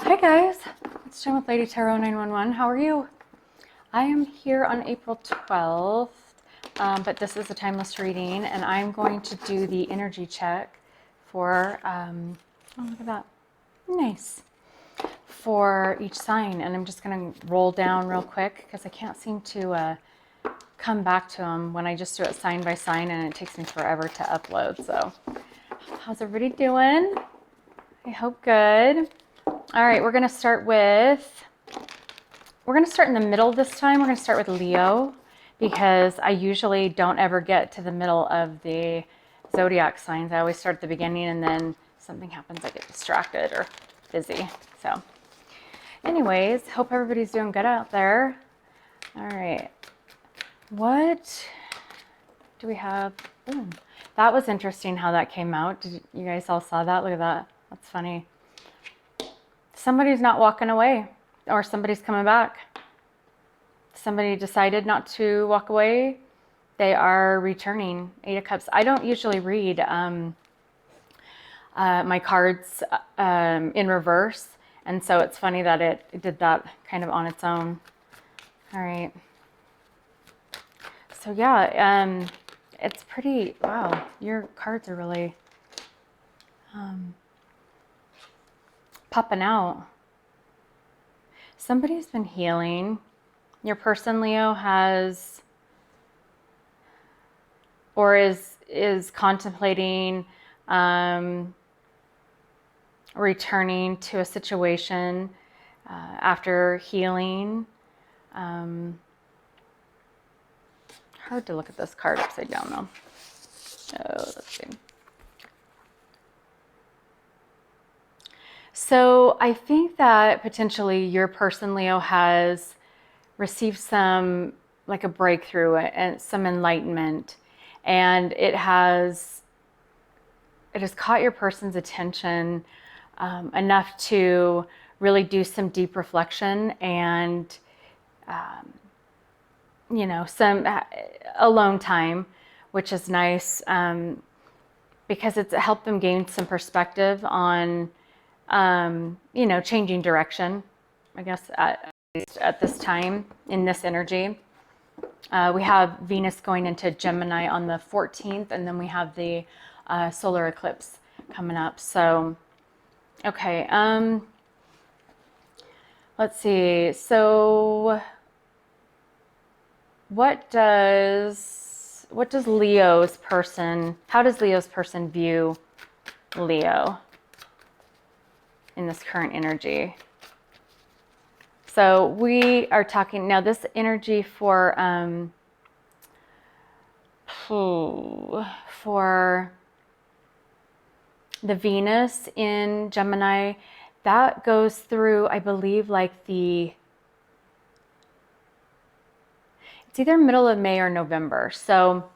Hi guys, it's Jenn with Lady Tarot 911. How are you? I am here on April 12th, but this is a timeless reading, and I'm going to do the energy check for, oh look at that, nice, for each sign. And I'm just going to roll down real quick because I can't seem to come back to them when I just do it sign by sign, and it takes me forever to upload. So how's everybody doing? I hope good. All right, we're going to start in the middle this time. We're going to start with Leo, because I usually don't ever get to the middle of the zodiac signs. I always start at the beginning, and then something happens, I get distracted or busy. So anyways, hope everybody's doing good out there. All right, what do we have? Ooh, that was interesting how that came out. Did you guys all saw that? Look at that. That's funny. Somebody's not walking away, or somebody's coming back. Somebody decided not to walk away. They are returning. 8 of Cups. I don't usually read my cards in reverse, and so it's funny that it did that kind of on its own. All right. So yeah, it's pretty, wow, your cards are really popping out. Somebody's been healing. Your person, Leo, has or is contemplating returning to a situation after healing. Hard to look at this card upside down though. Oh, let's see. So I think that potentially your person, Leo, has received some, like a breakthrough and some enlightenment, and it has caught your person's attention enough to really do some deep reflection and some alone time, which is nice, because it's helped them gain some perspective on changing direction, I guess, at this time in this energy. We have Venus going into Gemini on the 14th, and then we have the solar eclipse coming up. So, okay, let's see. So, what does Leo's person, how does Leo's person view Leo in this current energy? So we are talking now, this energy for the Venus in Gemini, that goes through, I believe, like it's either middle of May or November. So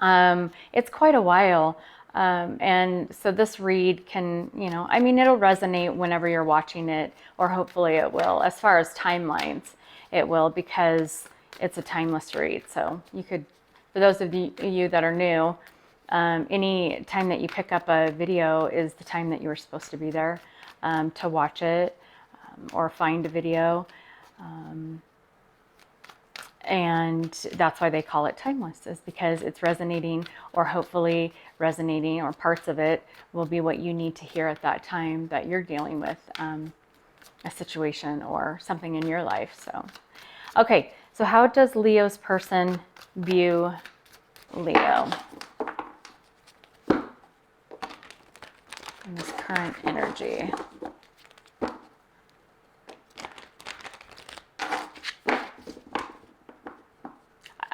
it's quite a while. And so this read can, it'll resonate whenever you're watching it, or hopefully it will. As far as timelines, it will, because it's a timeless read. So you could, for those of you that are new, any time that you pick up a video is the time that you were supposed to be there to watch it or find a video. And that's why they call it timeless, is because it's resonating, or hopefully resonating, or parts of it will be what you need to hear at that time that you're dealing with a situation or something in your life. So, okay, so how does Leo's person view Leo in this current energy?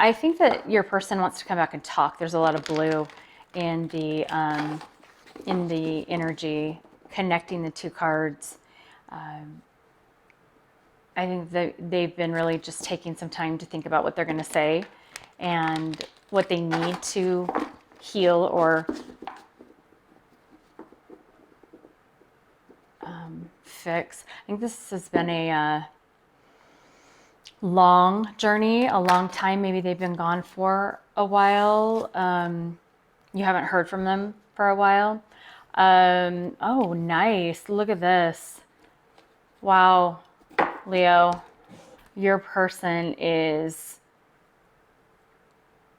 I think that your person wants to come back and talk. There's a lot of blue in the energy connecting the two cards. I think that they've been really just taking some time to think about what they're going to say and what they need to heal or fix. I think this has been a long journey, a long time. Maybe they've been gone for a while. You haven't heard from them for a while. Oh, nice. Look at this. Wow, Leo, your person is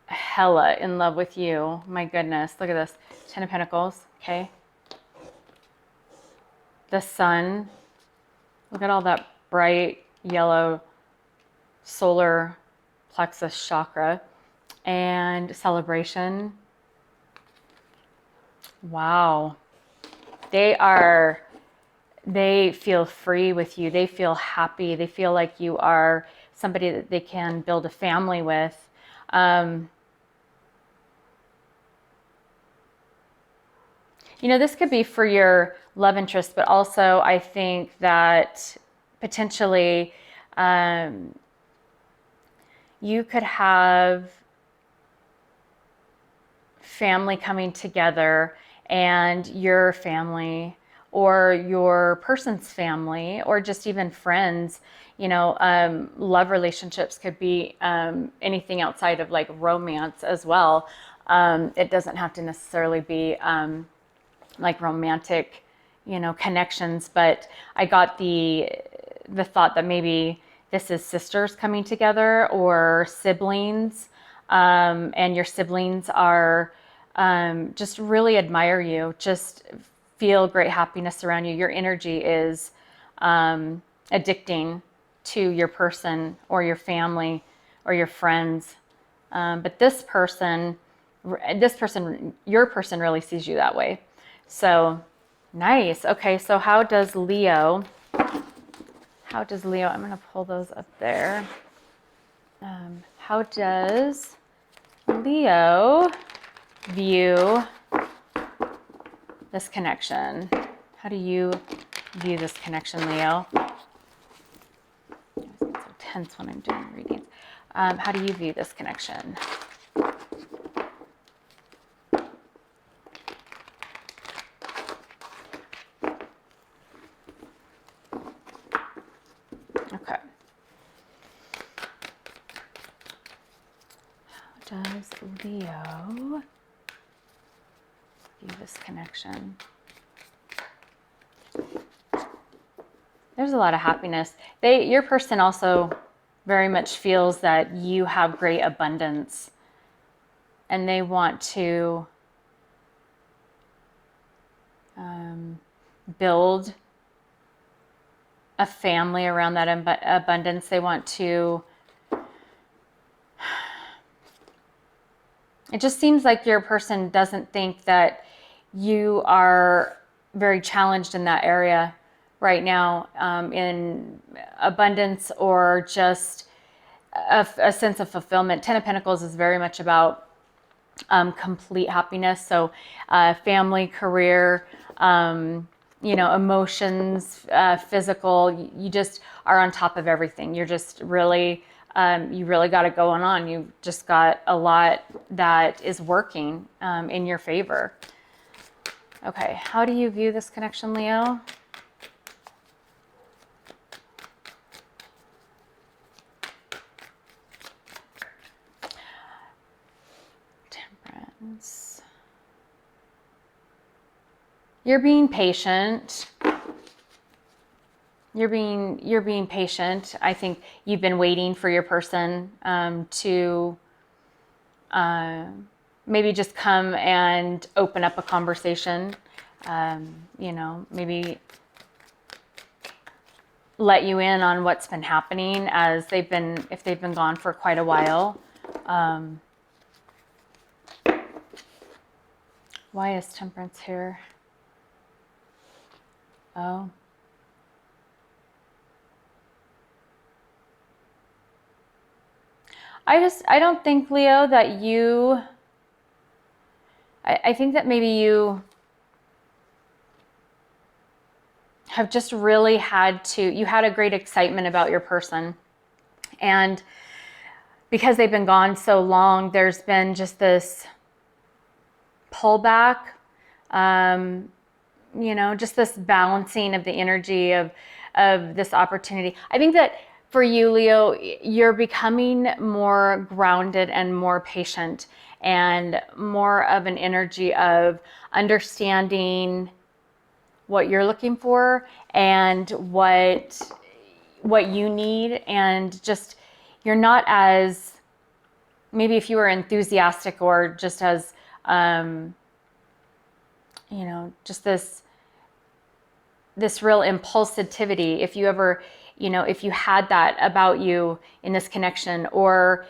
hella in love with you. My goodness, look at this. 10 of Pentacles, okay? The sun. Look at all that bright yellow solar plexus chakra. And celebration. Wow. They feel free with you. They feel happy. They feel like you are somebody that they can build a family with. You know, this could be for your love interest, but also I think that potentially you could have family coming together, and your family or your person's family or just even friends, you know, love relationships could be anything outside of like romance as well. It doesn't have to necessarily be like romantic, you know, connections, but I got the thought that maybe this is sisters coming together or siblings, and your siblings are just really admire you, just feel great happiness around you. Your energy is addicting to your person or your family or your friends. But this person, your person really sees you that way. So nice. Okay, so how does Leo, I'm going to pull those up there. How does Leo view this connection? How do you view this connection, Leo? I get so tense when I'm doing readings. How do you view this connection? Okay. How does Leo view this connection? There's a lot of happiness. Your person also very much feels that you have great abundance, and they want to build a family around that abundance. They want to, it just seems like your person doesn't think that you are very challenged in that area right now, in abundance or just a sense of fulfillment. 10 of Pentacles is very much about complete happiness. So family, career, you know, emotions, physical, you just are on top of everything. You're just really, you really got it going on. You've just got a lot that is working in your favor. Okay, how do you view this connection, Leo? Temperance. You're being patient. You're being patient. I think you've been waiting for your person to maybe just come and open up a conversation. You know, maybe let you in on what's been happening as if they've been gone for quite a while. Why is Temperance here? Oh. I don't think, Leo, that you, I think that maybe you have just really you had a great excitement about your person. And because they've been gone so long, there's been just this pullback, you know, just this balancing of the energy of this opportunity. I think that for you, Leo, you're becoming more grounded and more patient and more of an energy of understanding what you're looking for and what you need, and just you're not as, maybe if you were enthusiastic or just as you know, just this real impulsivity, if you ever, you know, if you had that about you in this connection, or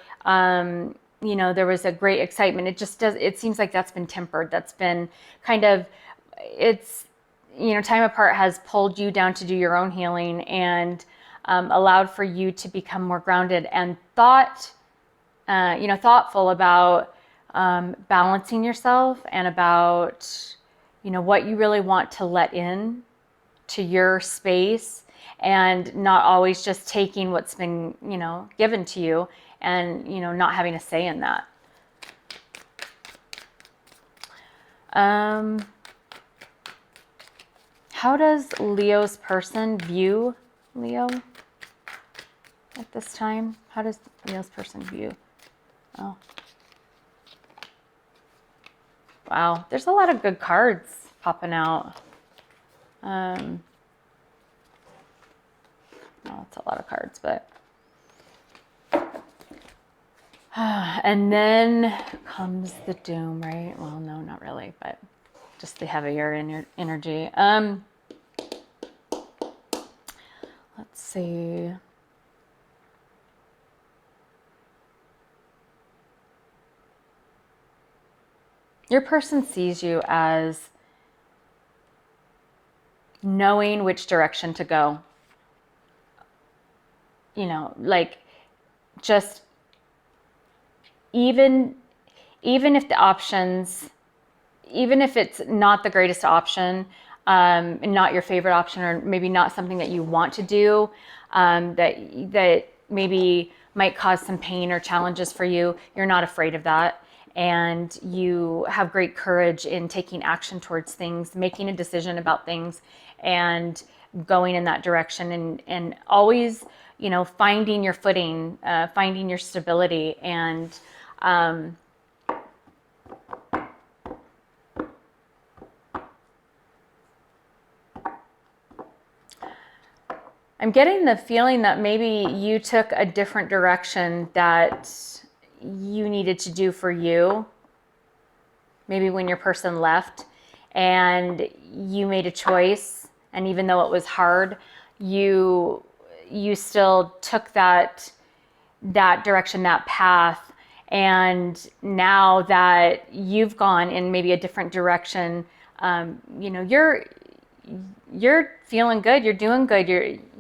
you know, there was a great excitement, it seems like that's been tempered, that's been kind of, it's, you know, time apart has pulled you down to do your own healing, and allowed for you to become more grounded and thoughtful about balancing yourself, and about, you know, what you really want to let in to your space, and not always just taking what's been, you know, given to you, and, you know, not having a say in that. How does Leo's person view Leo at this time? How does Leo's person view? Oh. Wow, there's a lot of good cards popping out. Well, it's a lot of cards, but and then comes the doom, right? Well, no, not really, but just the heavier energy. Let's see. Your person sees you as knowing which direction to go. You know, like, just even if the options, even if it's not the greatest option, and not your favorite option, or maybe not something that you want to do, that maybe might cause some pain or challenges for you, you're not afraid of that. And you have great courage in taking action towards things, making a decision about things, and going in that direction, and always, you know, finding your footing, finding your stability. And I'm getting the feeling that maybe you took a different direction that you needed to do for you, maybe when your person left, and you made a choice, and even though it was hard, you still took that direction, that path. And now that you've gone in maybe a different direction, you know, you're feeling good, you're doing good,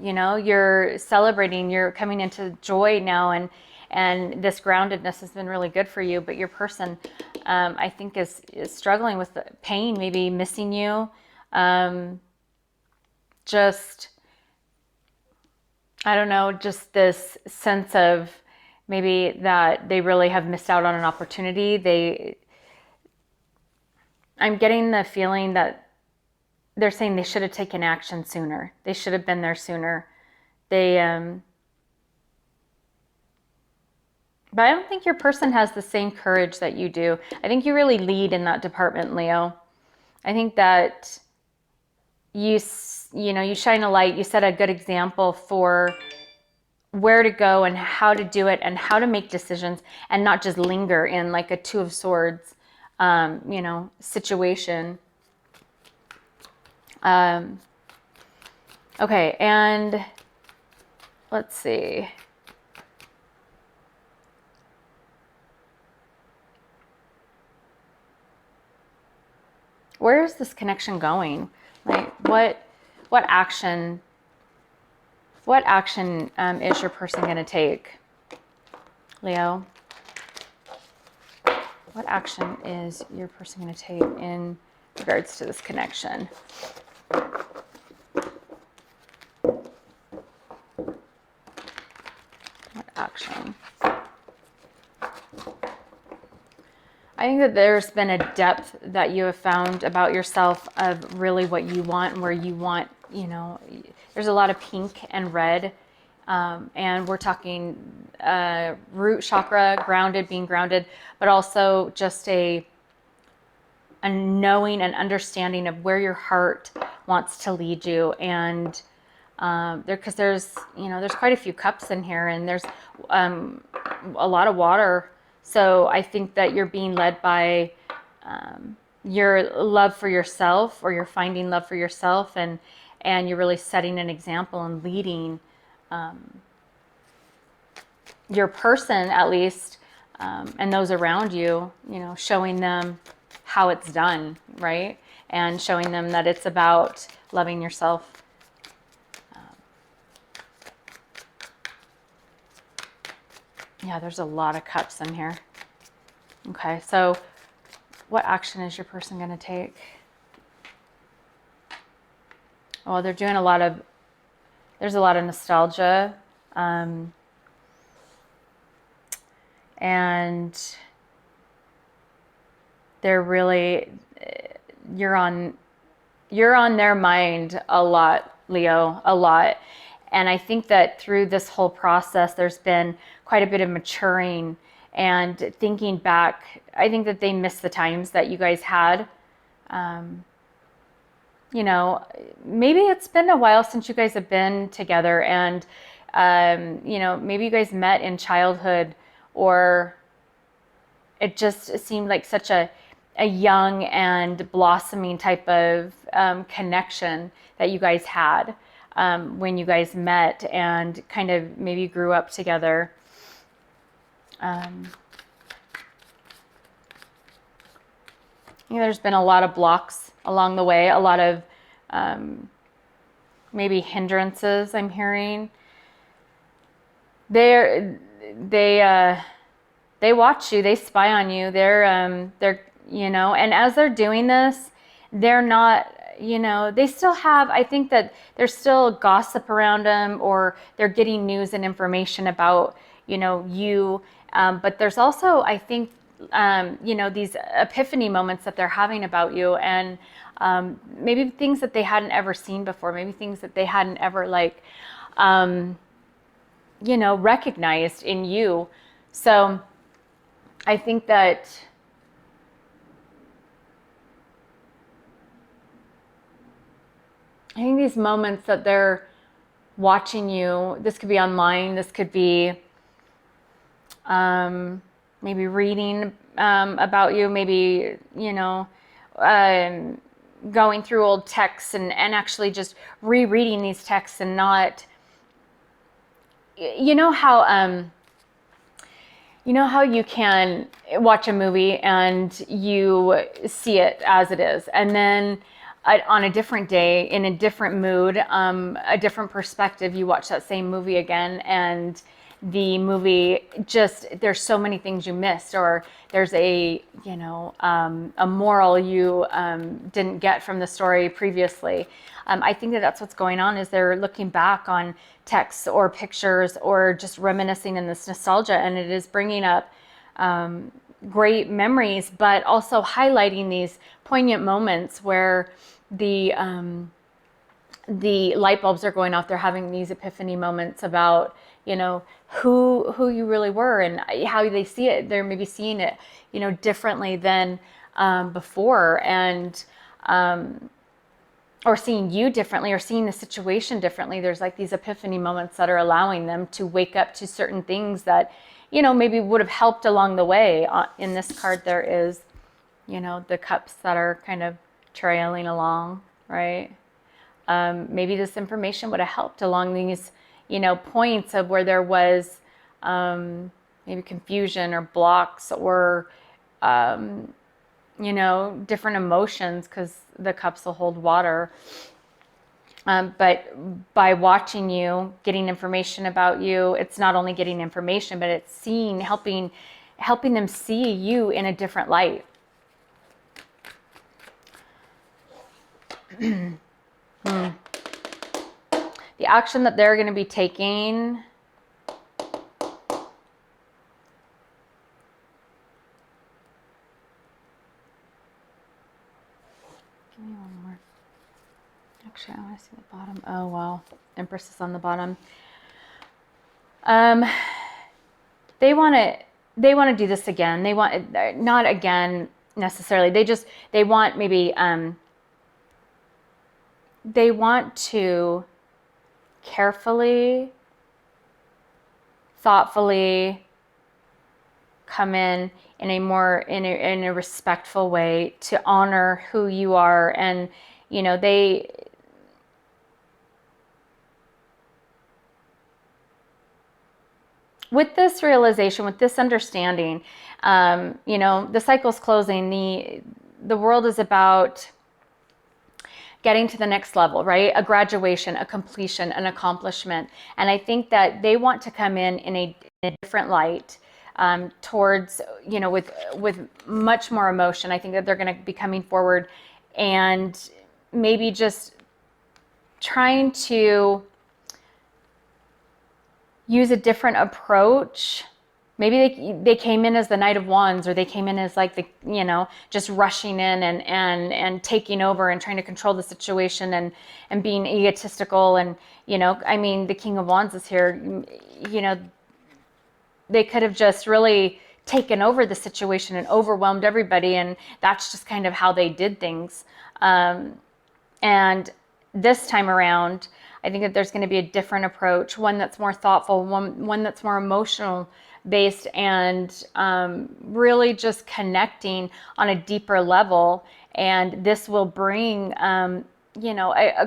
you're celebrating, you're coming into joy now, and this groundedness has been really good for you. But your person, I think, is struggling with the pain, maybe missing you, just, I don't know, just this sense of maybe that they really have missed out on an opportunity. I'm getting the feeling that they're saying they should have taken action sooner. They should have been there sooner. But I don't think your person has the same courage that you do. I think you really lead in that department, Leo. I think that you shine a light. You set a good example for where to go and how to do it and how to make decisions, and not just linger in like a Two of Swords, situation. Okay, and let's see. Where is this connection going? Like, what action is your person going to take, Leo? What action is your person going to take in regards to this connection? What action? I think that there's been a depth that you have found about yourself of really what you want and where you want, there's a lot of pink and red. And we're talking root chakra, being grounded, but also just a knowing and understanding of where your heart wants to lead you. And because there's, there's quite a few cups in here, and there's a lot of water. So I think that you're being led by your love for yourself, or you're finding love for yourself, and you're really setting an example and leading your person, at least, and those around you, showing them how it's done, right? And showing them that it's about loving yourself. Yeah, there's a lot of cups in here. Okay, so what action is your person going to take? Well, they're doing there's a lot of nostalgia. And they're really, you're on their mind a lot, Leo, a lot. And I think that through this whole process, there's been quite a bit of maturing and thinking back. I think that they miss the times that you guys had. Maybe it's been a while since you guys have been together, and, maybe you guys met in childhood, or it just seemed like such a young and blossoming type of connection that you guys had when you guys met and kind of maybe grew up together. There's been a lot of blocks along the way, a lot of maybe hindrances I'm hearing. They watch you, they spy on you. They're and as they're doing this, they're not, they still have, I think that there's still gossip around them, or they're getting news and information about, you. But there's also, I think, these epiphany moments that they're having about you, and maybe things that they hadn't ever seen before, maybe things that they hadn't ever recognized in you. So I think that these moments that they're watching you, this could be online, this could be maybe reading about you, maybe, going through old texts and actually just rereading these texts, and not, how you can watch a movie and you see it as it is, and then on a different day, in a different mood, a different perspective, you watch that same movie again, and the movie just, there's so many things you missed, or there's a moral you didn't get from the story previously. I think that that's what's going on, is they're looking back on texts or pictures, or just reminiscing in this nostalgia, and it is bringing up great memories, but also highlighting these poignant moments where the light bulbs are going off. They're having these epiphany moments about, who you really were, and how they see it. They're maybe seeing it, differently than before, and or seeing you differently, or seeing the situation differently. There's like these epiphany moments that are allowing them to wake up to certain things that, maybe would have helped along the way. In this card, there is, the cups that are kind of trailing along, right? Maybe this information would have helped along these, points of where there was maybe confusion or blocks, or, different emotions, because the cups will hold water. But by watching you, getting information about you, it's not only getting information, but it's helping them see you in a different light. The action that they're going to be taking. Give me one more. Actually, I want to see the bottom. Oh, wow. Empress is on the bottom. They want to do this again. They want, not again necessarily. They want maybe they want to carefully, thoughtfully come in a respectful way to honor who you are. And they with this realization, with this understanding, the cycle's closing. The world is about getting to the next level, right? A graduation, a completion, an accomplishment. And I think that they want to come in a different light, towards, with much more emotion. I think that they're going to be coming forward and maybe just trying to use a different approach. Maybe they came in as the Knight of Wands, or they came in as like just rushing in and taking over and trying to control the situation and being egotistical. And the King of Wands is here. They could have just really taken over the situation and overwhelmed everybody, and that's just kind of how they did things. And this time around, I think that there's going to be a different approach, one that's more thoughtful, one that's more emotional based, and really just connecting on a deeper level. And this will bring a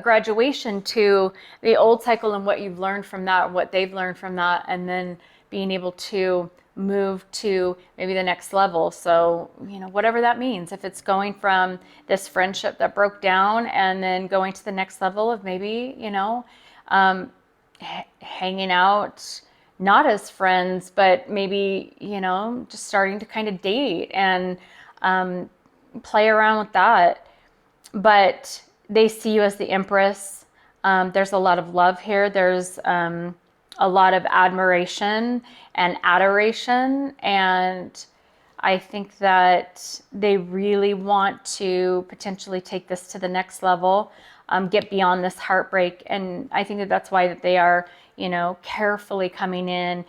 graduation to the old cycle and what you've learned from that, what they've learned from that, and then being able to move to maybe the next level. So, whatever that means, if it's going from this friendship that broke down and then going to the next level of maybe, hanging out, not as friends, but maybe, just starting to kind of date and play around with that. But they see you as the Empress. There's a lot of love here. There's a lot of admiration and adoration. And I think that they really want to potentially take this to the next level, get beyond this heartbreak. And I think that that's why that they are, carefully coming in,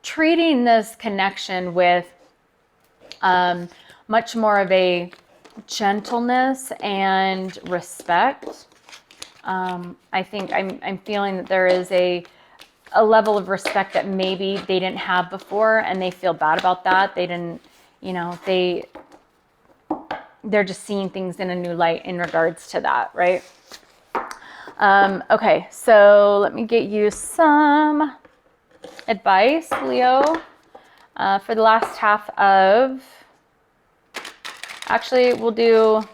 treating this connection with much more of a gentleness and respect. I think I'm feeling that there is a level of respect that maybe they didn't have before, and they feel bad about that. They didn't, they're just seeing things in a new light in regards to that, right? Okay, so let me get you some advice, Leo, for the last half of, actually, we're going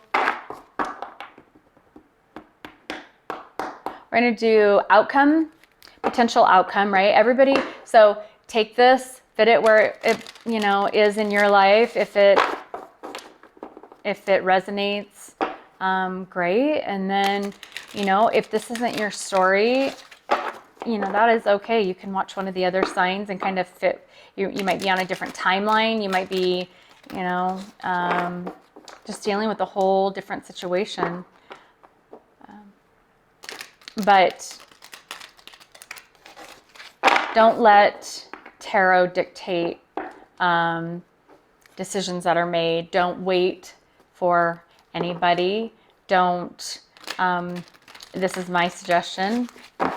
to do outcome, potential outcome, right? Everybody, so take this, fit it where it, is in your life. If it resonates, great. And then, if this isn't your story, that is okay. You can watch one of the other signs and kind of fit. You might be on a different timeline. You might be, just dealing with a whole different situation. But don't let tarot dictate decisions that are made. Don't wait for anybody. Don't, this is my suggestion.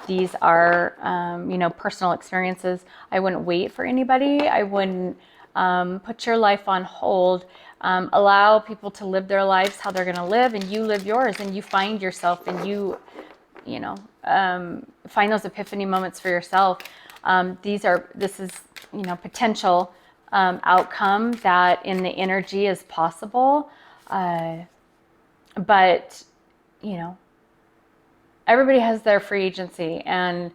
These are, personal experiences. I wouldn't wait for anybody. I wouldn't put your life on hold. Allow people to live their lives how they're going to live, and you live yours, and you find yourself, and you find those epiphany moments for yourself. This is, potential outcome that in the energy is possible. But, everybody has their free agency, and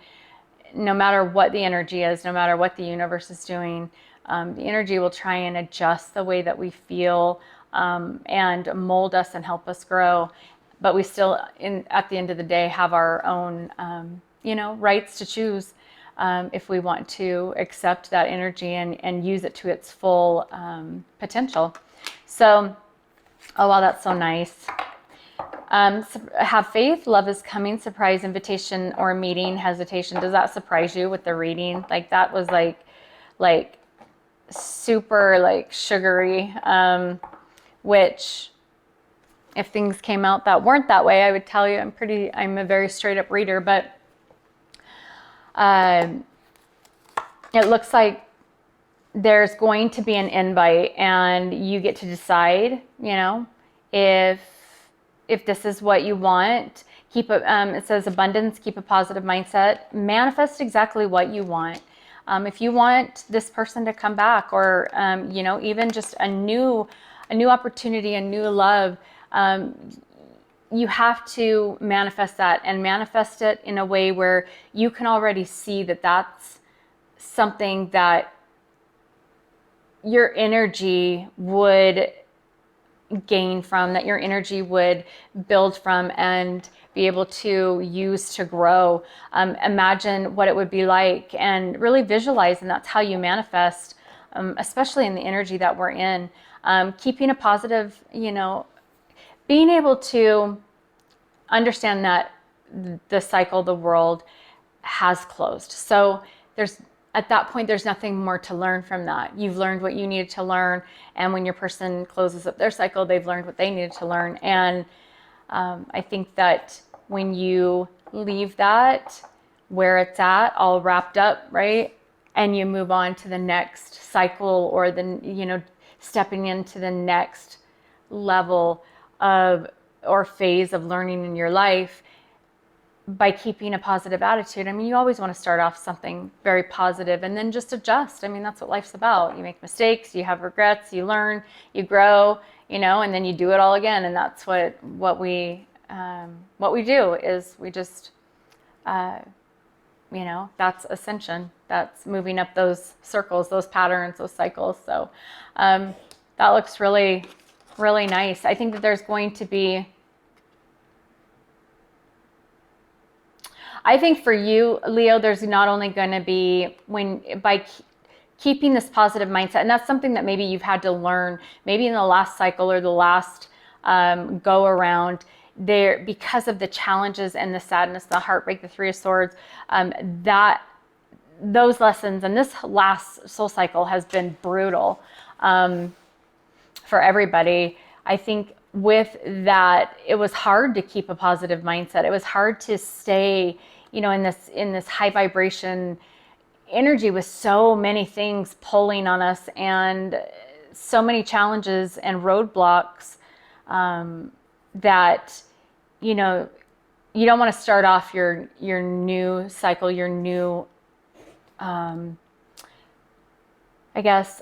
no matter what the energy is, no matter what the universe is doing, the energy will try and adjust the way that we feel, and mold us and help us grow. But we still, at the end of the day, have our own, rights to choose if we want to accept that energy and use it to its full potential. So, oh wow, that's so nice. Have faith, love is coming, surprise, invitation, or meeting, hesitation. Does that surprise you with the reading? Like that was like super like sugary, which If things came out that weren't that way, I would tell you I'm a very straight up reader, but it looks like there's going to be an invite and you get to decide, if this is what you want. It says abundance, keep a positive mindset, manifest exactly what you want. If you want this person to come back, or even just a new opportunity, a new love, you have to manifest that, and manifest it in a way where you can already see that that's something that your energy would gain from, that your energy would build from and be able to use to grow. Imagine what it would be like and really visualize, and that's how you manifest, especially in the energy that we're in. Keeping a positive, being able to understand that the cycle, the world has closed. So at that point, there's nothing more to learn from that. You've learned what you needed to learn. And when your person closes up their cycle, they've learned what they needed to learn. And I think that when you leave that where it's at, all wrapped up, right? And you move on to the next cycle, or stepping into the next level of or phase of learning in your life, by keeping a positive attitude. You always want to start off something very positive and then just adjust. That's what life's about. You make mistakes, you have regrets, you learn, you grow, and then you do it all again. And that's what we do, is we just, that's ascension. That's moving up those circles, those patterns, those cycles. So that looks really, really nice. I think that there's going to be, I think for you, Leo, there's not only going to be by keeping this positive mindset, and that's something that maybe you've had to learn, maybe in the last cycle or the last go around there, because of the challenges and the sadness, the heartbreak, the Three of Swords, that those lessons and this last soul cycle has been brutal for everybody. I think with that, it was hard to keep a positive mindset. It was hard to stay, in this high vibration energy, with so many things pulling on us and so many challenges and roadblocks, that, you don't want to start off your new cycle, your new,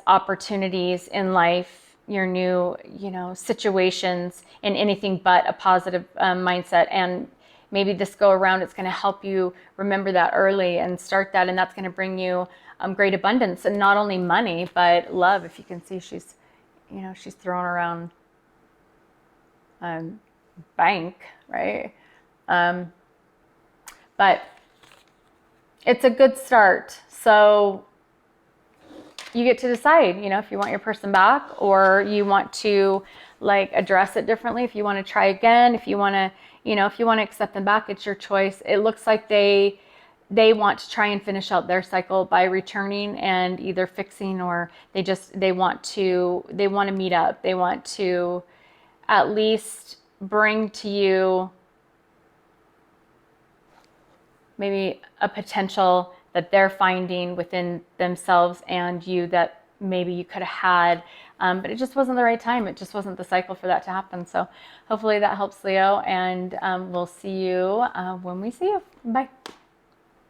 opportunities in life, your new, situations in anything but a positive mindset. And maybe this go around, it's going to help you remember that early and start that. And that's going to bring you great abundance, and not only money, but love. If you can see, she's throwing around bank, right? But it's a good start. So you get to decide, if you want your person back, or you want to address it differently. If you want to try again, if you want to, if you want to accept them back, it's your choice. It looks like they want to try and finish out their cycle by returning and either fixing, or they want to meet up. They want to at least bring to you maybe a potential that they're finding within themselves and you that maybe you could have had, but it just wasn't the right time. It just wasn't the cycle for that to happen. So hopefully that helps, Leo, and we'll see you when we see you. Bye.